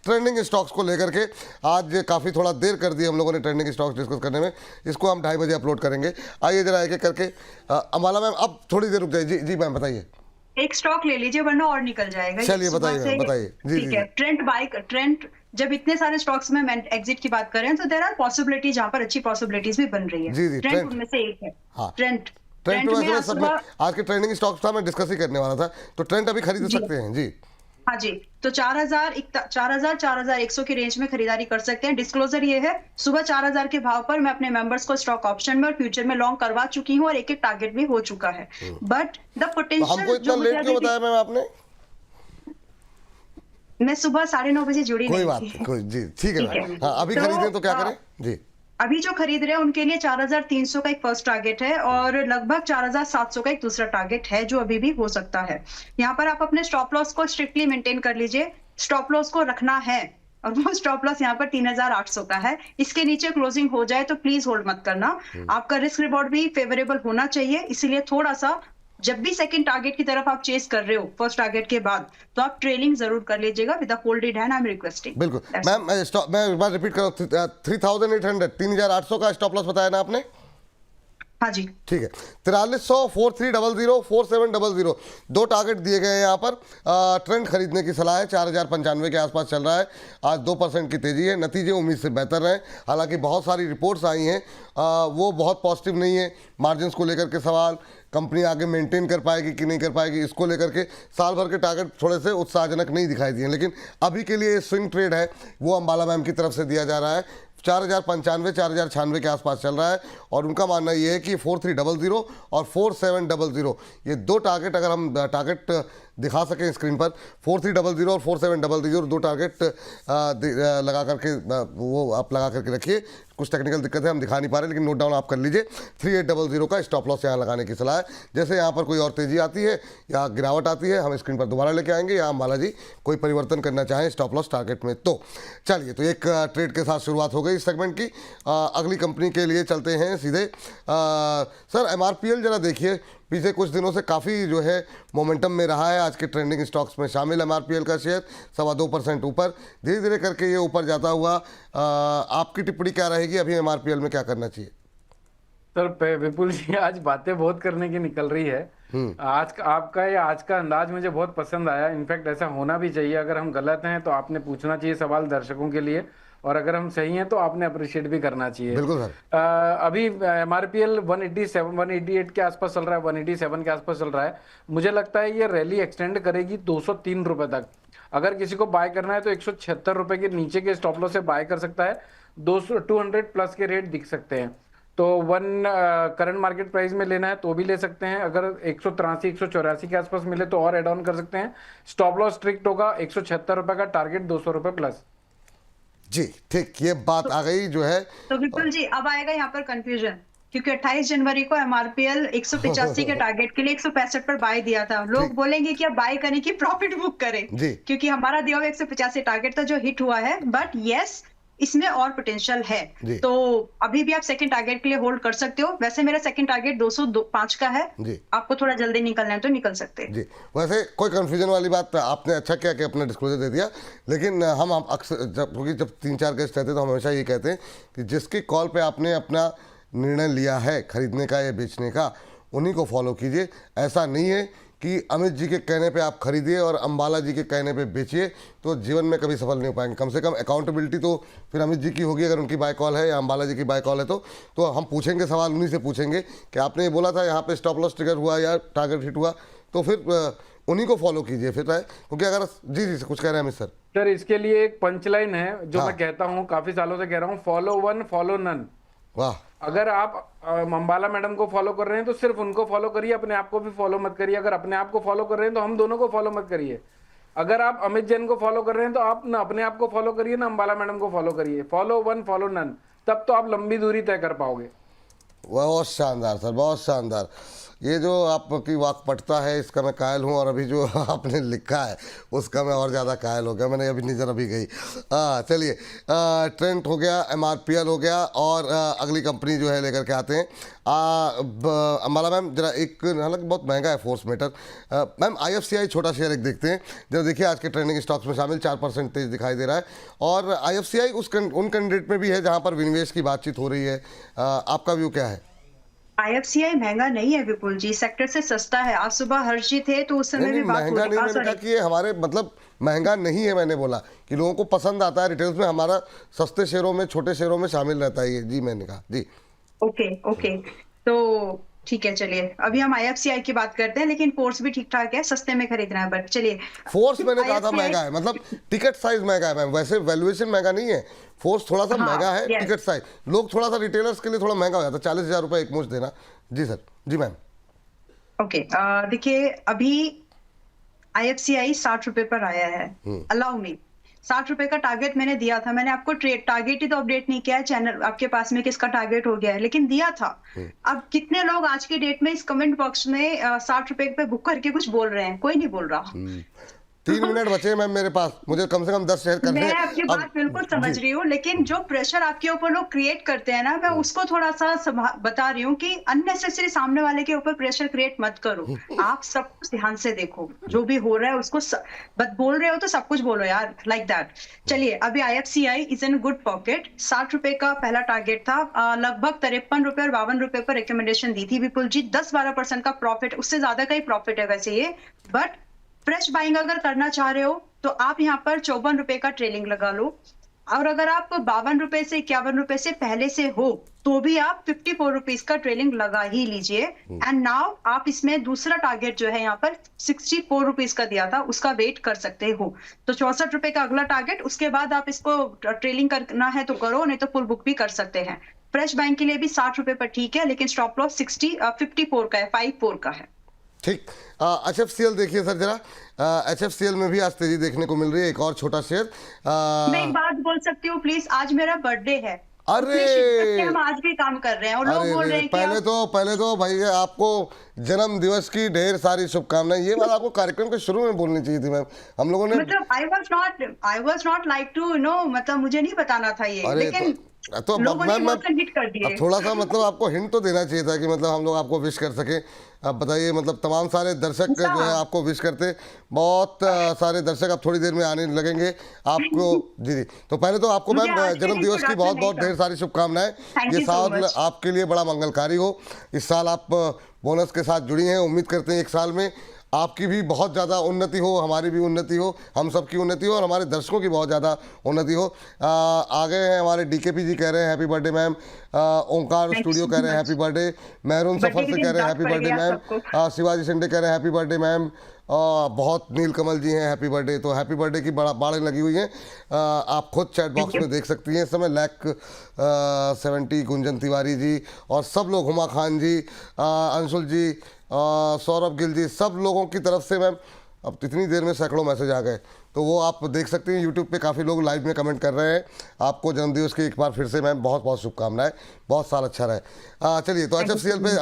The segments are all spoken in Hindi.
ट्रेंडिंग स्टॉक्स को लेकर के आज काफ़ी थोड़ा देर कर दी हम लोगों ने ट्रेंडिंग स्टॉक्स डिस्कस करने में। इसको हम 2:30 बजे अपलोड करेंगे। आइए जरा एक एक करके अंबाला मैम अब थोड़ी देर रुक जाइए। जी जी मैम बताइए। एक स्टॉक ले लीजिए वरना और निकल जाएगा। चलिए बताइए मैम बताइए। जी ठीक जी है। ट्रेंड जब इतने सारे स्टॉक्स में एग्जिट की बात करें तो देयर आर पॉसिबिलिटीज, जहां पर अच्छी पॉसिबिलिटीज भी बन रही है। जी जी ट्रेंड उनमें से एक है। हाँ ट्रेंड ट्रेंड ट्रेंड में आज सब में सुबह आज के ट्रेंडिंग स्टॉक्स था, मैं डिस्कस ही करने वाला था। तो ट्रेंड अभी खरीद जी सकते हैं। जी हाँ जी, तो 4,100 की रेंज में खरीदारी कर सकते हैं। डिस्क्लोजर ये है, सुबह 4,000 के भाव पर मैं अपने मेंबर्स को स्टॉक ऑप्शन में और फ्यूचर में लॉन्ग करवा चुकी हूँ और एक एक टारगेट भी हो चुका है। बट द तो पोटेंशियल हमको इतना जो मुझे लेट क्यों बताया मैम आपने? मैं सुबह 9:30 बजे जुड़ी कोई नहीं बात थी। नहीं, कोई जी ठीक है ठीक है। मैम। हाँ अभी खरीदें तो क्या करें? जी अभी जो खरीद रहे हैं उनके लिए 4,300 का एक फर्स्ट टारगेट है और लगभग 4,700 का एक दूसरा टारगेट है जो अभी भी हो सकता है। यहाँ पर आप अपने स्टॉप लॉस को स्ट्रिक्टली मेंटेन कर लीजिए। स्टॉप लॉस को रखना है और वो स्टॉप लॉस यहाँ पर 3,800 का है। इसके नीचे क्लोजिंग हो जाए तो प्लीज होल्ड मत करना। आपका रिस्क रिवॉर्ड भी फेवरेबल होना चाहिए, इसीलिए थोड़ा सा जब भी सेकंड टारगेट की तरफ आप चेस कर रहे हो फर्स्ट टारगेट के बाद, तो आप ट्रेलिंग जरूर कर लीजिएगा with a folded hand. I am requesting. बिल्कुल मैम। मैं एक बार रिपीट करूँ, 3,800 3,800 का स्टॉप लॉस बताया ना आपने? हाँ जी ठीक है। 4300 4300 4700 दो टारगेट दिए गए हैं यहाँ पर। ट्रेंड खरीदने की सलाह है। 4,095 के आसपास चल रहा है। आज 2% की तेजी है। नतीजे उम्मीद से बेहतर रहे, हालांकि बहुत सारी रिपोर्ट्स आई हैं वो बहुत पॉजिटिव नहीं है। मार्जिन्स को लेकर के सवाल, कंपनी आगे मेंटेन कर पाएगी कि नहीं कर पाएगी, इसको लेकर के साल भर के टारगेट थोड़े से उत्साहजनक नहीं दिखाई दिए। लेकिन अभी के लिए स्विंग ट्रेड है वो अंबाला मैम की तरफ से दिया जा रहा है। 4,095 4,096 के आसपास चल रहा है और उनका मानना ये है कि 4300 और 4700 ये दो टारगेट, अगर हम टारगेट दिखा सकें स्क्रीन पर, 4300 और 4700 दो टारगेट लगा करके वो आप लगा करके रखिए। कुछ टेक्निकल दिक्कत है, हम दिखा नहीं पा रहे, लेकिन नोट डाउन आप कर लीजिए। 3800 का स्टॉप लॉस यहाँ लगाने की सलाह है। जैसे यहाँ पर कोई और तेजी आती है या गिरावट आती है, हम स्क्रीन पर दोबारा लेके आएंगे, या अंबाला जी कोई परिवर्तन करना चाहें स्टॉप लॉस टारगेट में तो। चलिए, तो एक ट्रेड के साथ शुरुआत हो गई इस सेगमेंट की। अगली कंपनी के लिए चलते हैं सीधे। सर MRPL जरा देखिए, पिछले कुछ दिनों से काफ़ी जो है मोमेंटम में रहा है। आज के ट्रेंडिंग स्टॉक्स में शामिल MRPL का शेयर 2.25% ऊपर, धीरे धीरे करके ये ऊपर जाता हुआ। आपकी टिप्पणी क्या रहेगी, अभी MRPL में क्या करना चाहिए? सर विपुल जी, आज बातें बहुत करने की निकल रही है। आज का अंदाज मुझे बहुत पसंद आया। इनफैक्ट ऐसा होना भी चाहिए। अगर हम गलत हैं तो आपने पूछना चाहिए सवाल दर्शकों के लिए, और अगर हम सही हैं तो आपने अप्रिशिएट भी करना चाहिए। बिल्कुल सर। अभी MRPL 187 188 के आसपास चल रहा है, 187 के आसपास चल रहा है। मुझे लगता है ये रैली एक्सटेंड करेगी 203 रुपए तक। अगर किसी को बाय करना है तो 176 रुपए के नीचे के स्टॉप लॉस से बाय कर सकता है। 200 प्लस के रेट दिख सकते हैं, तो करंट मार्केट प्राइस में लेना है तो भी ले सकते हैं। अगर 183 184 के आसपास मिले तो और एड ऑन कर सकते हैं। स्टॉप लॉस स्ट्रिक्ट होगा 176 रुपए का, टारगेट 200 रुपए प्लस। जी ठीक, ये बात आ गई जो है। तो विपुल जी अब आएगा यहाँ पर कंफ्यूजन, क्योंकि 28 जनवरी को MRPL 185 के टारगेट के लिए 165 पर बाय दिया था। लोग बोलेंगे कि अब बाय करें कि प्रॉफिट बुक करें, क्योंकि हमारा दिया हुआ 185 टारगेट था जो हिट हुआ है। बट यस, इसमें और पोटेंशियल है, तो अभी भी आप सेकंड टारगेट के लिए होल्ड कर सकते हो। वैसे मेरा सेकंड टारगेट 205 का है। आपको थोड़ा जल्दी निकलना है तो निकल सकते हैं। जी, वैसे कोई कंफ्यूजन वाली बात आपने अच्छा किया कि अपना डिस्क्लोजर दे दिया। लेकिन हम अक्सर जब 3-4 गेस्ट रहते हैं तो हम हमेशा ये कहते हैं कि जिसकी कॉल पे आपने अपना निर्णय लिया है खरीदने का या बेचने का, उन्हीं को फॉलो कीजिए। ऐसा नहीं है कि अमित जी के कहने पे आप खरीदिए और अंबाला जी के कहने पे बेचिए, तो जीवन में कभी सफल नहीं हो पाएंगे। कम से कम अकाउंटेबिलिटी तो फिर अमित जी की होगी, अगर उनकी बाय कॉल है या अंबाला जी की बाय कॉल है तो हम पूछेंगे सवाल, उन्हीं से पूछेंगे कि आपने ये बोला था यहाँ पे स्टॉप लॉस ट्रिगर हुआ या टारगेट हिट हुआ, तो फिर उन्हीं को फॉलो कीजिए फिर है। क्योंकि अगर जी कुछ कह रहे हैं अमित सर। सर इसके लिए एक पंचलाइन है जो मैं कहता हूँ, काफी सालों से कह रहा हूँ, फॉलो वन फॉलो नन। वाह। अगर आप अंबाला मैडम को फॉलो कर रहे हैं तो सिर्फ उनको फॉलो करिए, अपने आप को भी फॉलो मत करिए। अगर अपने आप को फॉलो कर रहे हैं तो हम दोनों को फॉलो मत करिए। अगर आप अमित जैन को फॉलो कर रहे हैं तो आप ना अपने आप को फॉलो करिए ना अंबाला मैडम को फॉलो करिए। फॉलो वन फॉलो नन, तब तो आप लंबी दूरी तय कर पाओगे। बहुत शानदार सर, बहुत शानदार। ये जो आपकी वाक्पटुता है इसका मैं कायल हूँ, और अभी जो आपने लिखा है उसका मैं और ज़्यादा कायल हो गया। मैंने अभी नज़र अभी गई। चलिए, ट्रेंट हो गया, MRPL हो गया, और अगली कंपनी जो है लेकर के आते हैं। अम्बाला मैम जरा एक, हालांकि बहुत महंगा है फोर्स मेटर। मैम IFCI छोटा शेयर एक देखते हैं जरा। देखिए आज के ट्रेंडिंग स्टॉक्स में शामिल 4% तेज दिखाई दे रहा है, और IFCI उन कैंडिडेट में भी है जहां पर विनिवेश की बातचीत हो रही है। आपका व्यू क्या है? IFCI महंगा नहीं है विपुल जी, सेक्टर से सस्ता है। आज सुबह हर्षित थे तो उस नहीं समय नहीं, भी बात हो महंगा नहीं, रही। मैंने कहा कि ये हमारे मतलब महंगा नहीं है। मैंने बोला कि लोगों को पसंद आता है, रिटेल्स में हमारा सस्ते शेयरों में, छोटे शेयरों में शामिल रहता है ये। जी मैंने कहा जी। ओके ओके, तो ठीक है, चलिए अभी हम IFCI की बात करते हैं, लेकिन कोर्स भी ठीक ठाक है, सस्ते में खरीदना है। बट चलिए, फोर्स मैंने कहा था IFCI महंगा है, मतलब टिकट साइज महंगा है मैम, वैसे वैल्यूएशन महंगा नहीं है। फोर्स थोड़ा सा हाँ, महंगा है, yes. टिकट साइज लोग थोड़ा सा रिटेलर्स के लिए थोड़ा महंगा हो जाता है, 40,000 रुपये एक मुश्त देना। जी सर, जी मैम। ओके, देखिए अभी IFCI 60 रुपए पर आया है। अलाउ मी, 60 रुपए का टारगेट मैंने दिया था। मैंने आपको टारगेट ही तो अपडेट नहीं किया है चैनल आपके पास में, किसका टारगेट हो गया है, लेकिन दिया था। अब कितने लोग आज की डेट में इस कमेंट बॉक्स में 60 रुपए पे बुक करके कुछ बोल रहे हैं? कोई नहीं बोल रहा। 3 मिनट बचे हैं मैम मेरे पास, मुझे कम से कम 10 शेयर करने मैं हैं। आपकी अब बात बिल्कुल समझ जी, रही हूँ, लेकिन जो प्रेशर आपके ऊपर लोग क्रिएट करते हैं ना, मैं उसको थोड़ा सा बता रही हूँ कि अननेसेसरी सामने वाले के ऊपर प्रेशर क्रिएट मत करो। आप सब कुछ ध्यान से देखो, जो भी हो रहा है उसको बोल रहे हो तो सब कुछ बोलो यार, लाइक दैट। चलिए, अभी IFCI is in good pocket. 60 रुपए का पहला टारगेट था। लगभग 53 रुपए और 52 रुपए पर रिकमेंडेशन दी थी विपुल जी। 10-12% का प्रॉफिट, उससे ज्यादा का ही प्रॉफिट है वैसे ये। बट फ्रेश बाइंग अगर करना चाह रहे हो तो आप यहाँ पर 54 रुपए का ट्रेलिंग लगा लो, और अगर आप 52 रुपए से 51 रुपए से पहले से हो तो भी आप 54 रुपीज का ट्रेलिंग लगा ही लीजिए। एंड नाउ आप इसमें दूसरा टारगेट जो है यहाँ पर 64 रुपीज का दिया था, उसका वेट कर सकते हो। तो 64 रुपए का अगला टारगेट, उसके बाद आप इसको ट्रेलिंग करना है तो करो, नहीं तो फुल बुक भी कर सकते हैं। फ्रेश बाइंग के लिए भी 60 रुपए पर ठीक है, लेकिन स्टॉप लॉस 54 का है, 54 का है। ठीक। HFCL देखिए सर जरा। HFCL में भी आज तेजी देखने को मिल रही है, एक और छोटा शेयर। मैं एक बात बोल सकती हूँ प्लीज? आज मेरा बर्थडे है। अरे! उतनी शिद्दत से हम आज भी काम कर रहे हैं और लोग अरे बोल रहे रे, हैं कि पहले तो भाई आपको जन्म दिवस की ढेर सारी शुभकामनाएं। ये बात आपको कार्यक्रम के शुरू में बोलनी चाहिए थी मैम। हम लोगों ने मतलब I was not like to मतलब मुझे नहीं बताना था ये, अरे लेकिन तो लोगों ने मैम इमोशन हिट कर अब दिए। थोड़ा सा मतलब आपको हिंट तो देना चाहिए था कि मतलब हम लोग आपको विश कर सके। अब बताइए, मतलब तमाम सारे दर्शक जो है आपको विश करते, बहुत सारे दर्शक अब थोड़ी देर में आने लगेंगे आपको। जी जी, तो पहले तो आपको मुझे मैम आज के जन्म दिन दिवस की बहुत production बहुत नहीं ढेर सारी शुभकामनाएं। Thank ये you so साल much. आपके लिए बड़ा मंगलकारी हो। इस साल आप बोनस के साथ जुड़ी हैं, उम्मीद करते हैं एक साल में आपकी भी बहुत ज़्यादा उन्नति हो, हमारी भी उन्नति हो, हम सबकी उन्नति हो, और हमारे दर्शकों की बहुत ज़्यादा उन्नति हो। आ गए हैं हमारे DKP जी, कह रहे हैं हैप्पी बर्थडे मैम। ओंकार स्टूडियो कह रहे हैं हैप्पी बर्थडे। मेहरून सफर से कह रहे हैं happy birthday ma'am. Shivaji Shinde कह रहे हैं हैप्पी बर्थडे मैम। बहुत नीलकमल जी हैं हैप्पी बर्थडे। तो हैप्पी बर्थडे की बाड़ें लगी हुई हैं। आप खुद चैट बॉक्स में देख सकती हैं इस समय। 70 गुंजन तिवारी जी और सब लोग, हुमा खान जी, अंशुल जी, सौरभ गिल जी, सब लोगों की तरफ से मैम अब इतनी देर में सैकड़ों मैसेज आ गए। तो वो आप देख सकते हैं यूट्यूब पे, काफ़ी लोग लाइव में कमेंट कर रहे हैं। आपको जन्मदिवस की एक बार फिर से मैम बहुत बहुत शुभकामनाएं, बहुत साल अच्छा रहे। चलिए, तो HFCL पे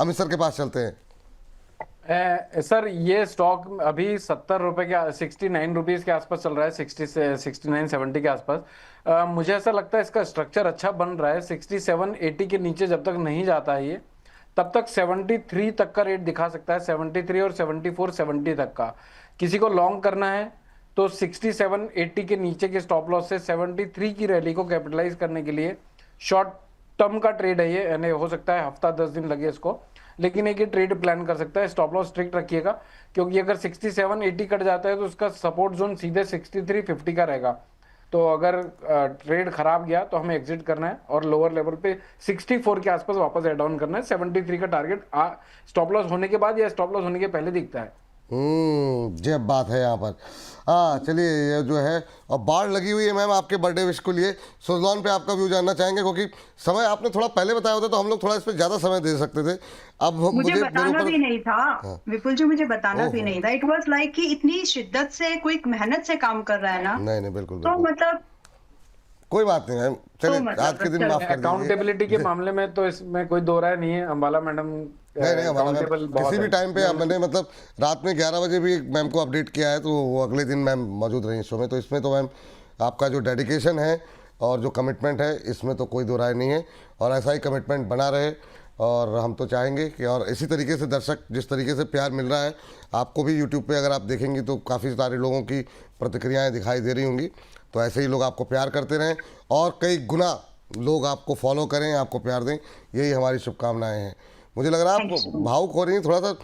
अमित सर के पास चलते हैं। सर ये स्टॉक अभी 70 रुपए के 69 रुपीज के आसपास चल रहा है, 60 से 69-70 के आसपास। मुझे ऐसा लगता है इसका स्ट्रक्चर अच्छा बन रहा है। 67-80 के नीचे जब तक नहीं जाता है ये, तब तक 73 तक का रेट दिखा सकता है। 73 और 74-70 तक का किसी को लॉन्ग करना है तो 67-80 के नीचे के स्टॉप लॉस से 73 की रैली को कैपिटलाइज करने के लिए शॉर्ट टर्म का ट्रेड है ये, यानी हो सकता है हफ्ता 10 दिन लगे इसको, लेकिन एक ये ट्रेड प्लान कर सकता है। स्टॉप लॉस स्ट्रिक्ट रखिएगा, क्योंकि अगर 67-80 कट जाता है तो उसका सपोर्ट जोन सीधे 63-50 का रहेगा। तो अगर ट्रेड खराब गया तो हमें एग्जिट करना है और लोअर लेवल पे 64 के आसपास वापस एड डाउन करना है। 73 का टारगेट स्टॉप लॉस होने के बाद या स्टॉप लॉस होने के पहले दिखता है। ये बात है यहाँ पर। चलिए, ये जो है और बाढ़ लगी हुई है मैम आपके बर्थडे विश के लिए। सुजलॉन पे आपका व्यू जानना चाहेंगे, क्योंकि समय आपने थोड़ा पहले बताया होता तो हम लोग थोड़ा इस पर ज़्यादा समय दे सकते थे। अब मुझे बताना भी नहीं था विपुल जी, मुझे बताना भी नहीं था। इट वाज लाइक कि इतनी शिद्दत से कोई मेहनत से काम कर रहा है ना। नहीं बिल्कुल, तो मतलब कोई बात नहीं मैम। चलिए, आज के दिन माफ कर दीजिए। अकाउंटेबिलिटी के मामले में तो इसमें कोई दो राय नहीं है। अंबाला मैडम नहीं हमारा मैम काउंटेबल बहुत किसी भी है। टाइम पे मैंने मतलब रात में 11 बजे भी मैम को अपडेट किया है, तो वो अगले दिन मैम मौजूद रही शो में। तो इसमें तो मैम आपका जो डेडिकेशन है और जो कमिटमेंट है, इसमें तो कोई दो राय नहीं है, और ऐसा ही कमिटमेंट बना रहे। और हम तो चाहेंगे कि और इसी तरीके से दर्शक जिस तरीके से प्यार मिल रहा है आपको भी, यूट्यूब पे अगर आप देखेंगी तो काफ़ी सारे लोगों की प्रतिक्रियाएं दिखाई दे रही होंगी, तो ऐसे ही लोग आपको प्यार करते रहें और कई गुना लोग आपको फॉलो करें, आपको प्यार दें, यही हमारी शुभकामनाएं हैं। मुझे लग रहा है थैंक यू आप सो मच। भावुक हो रही हैं, थोड़ा सा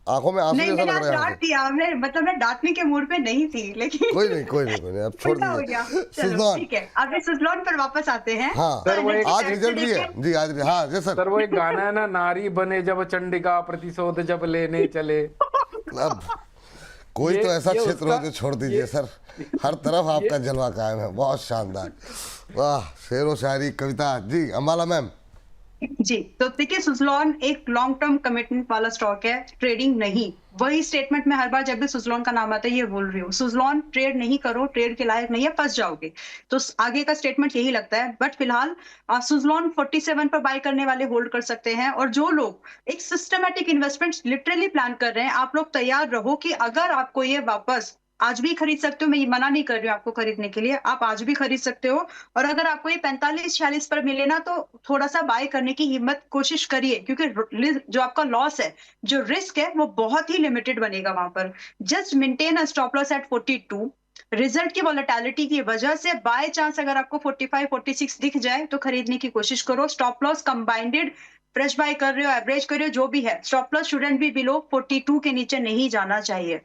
आंखों में आंसू नहीं, जैसा मैंने लग आज रहा है डांट हमको। दिया, मैं मतलब मैं डांटने के मूड पे नहीं थी, लेकिन कोई नहीं कोई नहीं कोई नहीं, अब छोड़ उल्टा हो गया। दीजिए। चलो सुजलॉन, ठीक है, अब इस सुजलॉन पर वापस आते हैं। हाँ तो सर, वो एनर्जी एक- आज साइड से रिजल्ट भी है देखें। जी, आज हाँ जी सर। सर वो एक गाना है ना, नारी बने जब चंडिका प्रतिशोध जब लेने चले। अब कोई ये- तो ऐसा ये क्षेत्र हो उसका- जो छोड़ दीजिए ये- सर, हर तरफ आपका जलवा कायम है, बहुत शानदार। वाह, शेर व शायरी, कविता जी। अम्बाला मैम, जी, तो देखिए सुजलॉन एक लॉन्ग टर्म कमिटमेंट वाला स्टॉक है, ट्रेडिंग नहीं। वही स्टेटमेंट मैं हर बार जब भी सुजलॉन का नाम आता है ये बोल रही हूँ, सुजलॉन ट्रेड नहीं करो, ट्रेड के लायक नहीं है, फंस जाओगे। तो आगे का स्टेटमेंट यही लगता है। बट फिलहाल सुजलॉन 47 पर बाय करने वाले होल्ड कर सकते हैं, और जो लोग एक सिस्टमेटिक इन्वेस्टमेंट लिटरली प्लान कर रहे हैं, आप लोग तैयार रहो कि अगर आपको ये वापस आज भी खरीद सकते हो, मैं ये मना नहीं कर रही हूँ आपको खरीदने के लिए, आप आज भी खरीद सकते हो। और अगर आपको ये 45-46 पर मिले ना, तो थोड़ा सा बाय करने की हिम्मत कोशिश करिए, क्योंकि जो आपका लॉस है, जो रिस्क है, वो बहुत ही लिमिटेड बनेगा वहां पर। Just maintain a stop loss at 42। Result की वॉलेटिलिटी की वजह से बाय चांस अगर आपको 45-46 दिख जाए तो खरीदने की कोशिश करो। स्टॉप लॉस कंबाइंडेड फ्रेश बाय कर रहे हो, एवरेज कर रहे हो, जो भी है, stop loss shouldn't be below 42 के नीचे नहीं जाना चाहिए।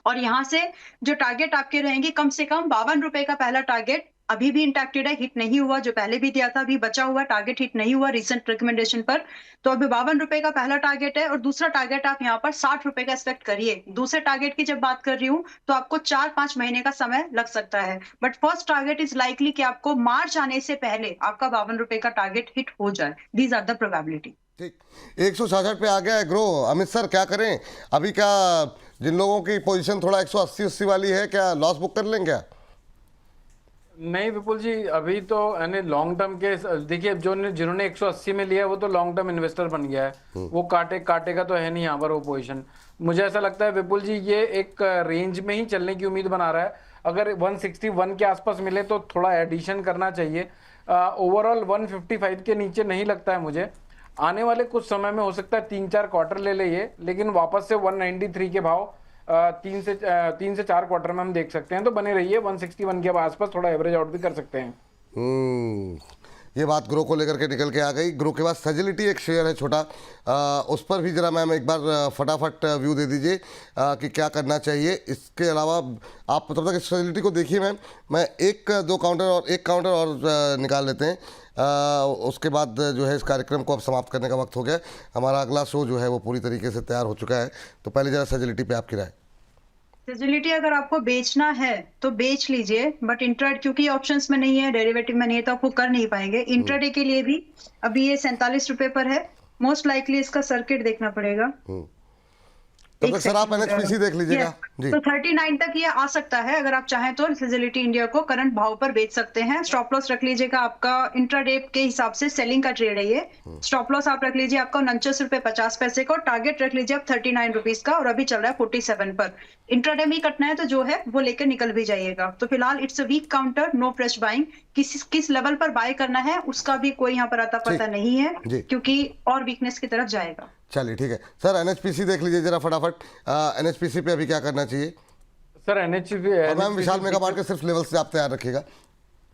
और यहां से जो टारगेट आपके रहेंगे, कम से कम 52 रुपए का पहला टारगेट अभी भी इंटैक्टेड है, हिट नहीं हुआ, जो पहले भी दिया था अभी बचा हुआ टारगेट हिट नहीं हुआ रिसेंट रिकमेंडेशन पर। तो अभी 52 रुपए का पहला टारगेट है, और दूसरा टारगेट आप यहाँ पर 60 रुपए का एक्सपेक्ट करिए। दूसरे टारगेट की जब बात कर रही हूँ तो आपको 4-5 महीने का समय लग सकता है, but first target is likely कि आपको मार्च आने से पहले आपका 52 रुपए का टारगेट हिट हो जाए। These are the probability. ठीक, 166 पे आ गया है ग्रो। अमित सर क्या करें अभी? क्या जिन लोगों की पोजीशन थोड़ा 180-80 वाली है, क्या लॉस बुक कर लें क्या? नहीं विपुल जी, अभी तो यानी लॉन्ग टर्म के, देखिए जो जिन्होंने 180 में लिया है वो तो लॉन्ग टर्म इन्वेस्टर बन गया है, वो काटेगा तो है नहीं यहाँ पर वो पोजीशन। मुझे ऐसा लगता है विपुल जी ये एक रेंज में ही चलने की उम्मीद बना रहा है। अगर 161 के आसपास मिले तो थोड़ा एडिशन करना चाहिए। ओवरऑल 155 के नीचे नहीं लगता है मुझे। आने वाले कुछ समय में हो सकता है 3-4 क्वार्टर ले ले ये, लेकिन वापस से 193 के भाव 3 से 4 क्वार्टर में हम देख सकते हैं। तो बने रहिए 161 के आसपास, थोड़ा एवरेज आउट भी कर सकते हैं। ये बात ग्रो को लेकर के निकल के आ गई। ग्रो के बाद सजिलिटी एक शेयर है छोटा, उस पर भी जरा मैम एक बार फटाफट व्यू दे दीजिए कि क्या करना चाहिए। इसके अलावा आप तब तक सजिलिटी को देखिए मैम, मैं एक काउंटर और निकाल लेते हैं। उसके बाद जो है इस कार्यक्रम को अब समाप्त करने का वक्त हो गया। हमारा अगला शो जो है वो पूरी तरीके से तैयार हो चुका है। तो पहले जरा सजिलिटी पे आपकी राय। सेजिलिटी अगर आपको बेचना है तो बेच लीजिए, बट इंट्राडे क्योंकि ऑप्शंस में नहीं है, डेरिवेटिव में नहीं है, तो आप वो कर नहीं पाएंगे। इंट्राडे के लिए भी अभी ये 47 रुपए पर है, मोस्ट लाइकली इसका सर्किट देखना पड़ेगा। तब तक सर आप एनएचपीसी देख लीजिएगा जी। तो 39 तक ये आ सकता है, अगर आप चाहें तो फिजिलिटी इंडिया को करंट भाव पर बेच सकते हैं। स्टॉप लॉस रख लीजिएगा, आपका इंट्राडे के हिसाब से सेलिंग का ट्रेड है ये। स्टॉप लॉस आप रख लीजिए आपका 49 रुपए 50 पैसे का, और टारगेट रख लीजिए आप 39 रुपीज का, और अभी चल रहा है 47 पर। इंट्राडे में कटना है तो जो है वो लेकर निकल भी जाइएगा। तो फिलहाल it's a weak counter, no fresh buying. किस लेवल पर बाय करना है उसका भी कोई यहाँ पर आता पता नहीं है, क्योंकि और वीकनेस की तरफ जाएगा। चलिए ठीक है सर, एनएचपीसी देख लीजिए जरा फटाफट। एनएचपीसी पे अभी क्या करना चाहिए सर? मैम विशाल मेगा मार्केट सिर्फ लेवल से आप तैयार रखिएगा।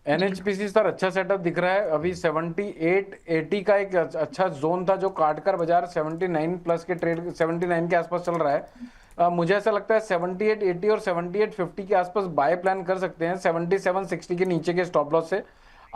एनएचपीसी सर अच्छा सेटअप दिख रहा है। अभी 78-80 का एक अच्छा जोन था जो काट कर बाजार 79 प्लस के ट्रेड 79 के आसपास चल रहा है। मुझे ऐसा लगता है 78-80 और 78-50 के आसपास बाय प्लान कर सकते हैं 77-60 के नीचे के स्टॉप लॉस से।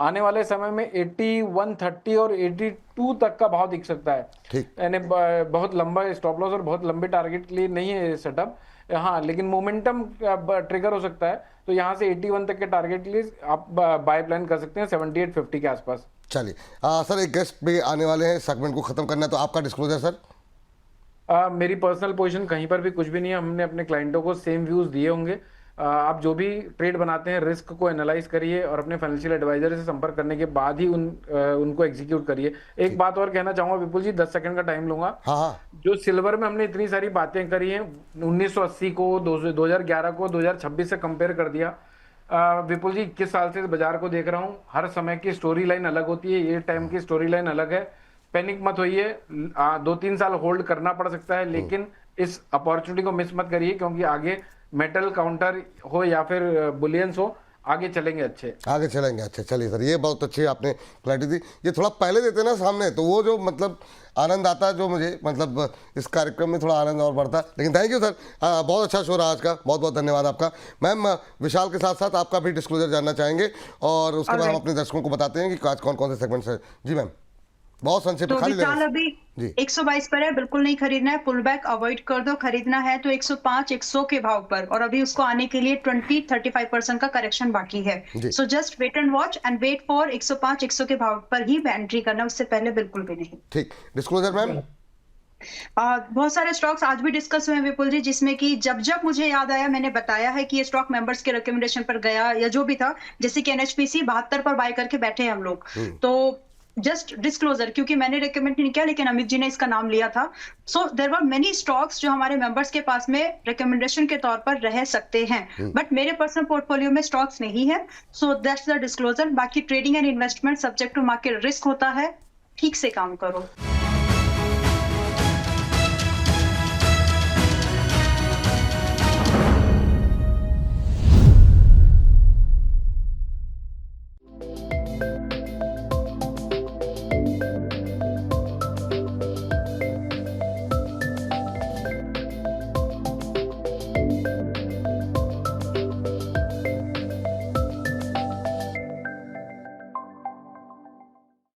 आने वाले समय में 81-30 और 82 तक का भाव दिख सकता है। यानी बहुत लंबा स्टॉप लॉस और बहुत लंबे टारगेट के लिए नहीं है सेटअप, हाँ, लेकिन मोमेंटम ट्रिगर हो सकता है। तो यहाँ से 81 तक के टारगेट के लिए आप बाय प्लान कर सकते हैं 78-50 के आसपास। चलिए सर, एक गेस्ट भी आने वाले हैं, सेगमेंट को खत्म करना है, तो आपका डिस्क्लोजर सर। मेरी पर्सनल पोजीशन कहीं पर भी कुछ भी नहीं है। हमने अपने क्लाइंटों को सेम व्यूज दिए होंगे। आप जो भी ट्रेड बनाते हैं रिस्क को एनालाइज करिए और अपने फाइनेंशियल एडवाइजर से संपर्क करने के बाद ही उनको एग्जीक्यूट करिए। एक बात और कहना चाहूंगा विपुल जी, 10 सेकंड का टाइम लूंगा। हाँ हाँ, जो सिल्वर में हमने इतनी सारी बातें करी हैं, 1980 को, 2011 को 2026 से कंपेयर कर दिया। विपुल जी 21 साल से बाजार को देख रहा हूँ, हर समय की स्टोरी लाइन अलग होती है, ये टाइम की स्टोरी लाइन अलग है। पैनिक मत होइए, 2-3 साल होल्ड करना पड़ सकता है, लेकिन इस अपॉर्चुनिटी को मिस मत करिए, क्योंकि आगे मेटल काउंटर हो या फिर बुलियंस हो, आगे चलेंगे अच्छे, आगे चलेंगे अच्छे। चलिए सर, ये बहुत अच्छी आपने क्लैरिटी दी। ये थोड़ा पहले देते ना सामने, तो वो जो मतलब आनंद आता है, जो मुझे मतलब इस कार्यक्रम में थोड़ा आनंद और बढ़ता है। लेकिन थैंक यू सर, बहुत अच्छा शो रहा आज का, बहुत बहुत धन्यवाद आपका। मैम, विशाल के साथ साथ आपका भी डिस्क्लोजर जानना चाहेंगे और उसके बाद हम अपने दर्शकों को बताते हैं कि आज कौन कौन से सेगमेंट्स है। जी मैम, बहुत संक्षिप्त, तो खाली विशाल अभी जी। 122 पर है, बिल्कुल नहीं खरीदना है, पुल बैक अवॉइड कर दो। खरीदना है तो 105 100 के भाव पर, और अभी उसको आने के लिए 20-35% का करेक्शन बाकी है। So just wait and watch and wait for 105 100 के भाव पर ही एंट्री करना, उससे पहले बिल्कुल भी नहीं। ठीक, डिस्क्लोजर मैम। बहुत सारे स्टॉक्स आज भी डिस्कस हुए हैं विपुल जी, जिसमें कि जब जब मुझे याद आया मैंने बताया है कि ये स्टॉक मेंबर्स के रिकमेंडेशन पर गया या जो भी था, जैसे कि एनएचपीसी 72 पर बाय करके बैठे हैं हम लोग। तो जस्ट डिस्क्लोजर, क्योंकि मैंने रिकमेंड नहीं किया लेकिन अमित जी ने इसका नाम लिया था। So there were many stocks जो हमारे मेंबर्स के पास में रिकमेंडेशन के तौर पर रह सकते हैं, बट मेरे पर्सनल पोर्टफोलियो में स्टॉक्स नहीं है। So that's the disclosure. बाकी trading and investment subject to market risk होता है, ठीक से काम करो।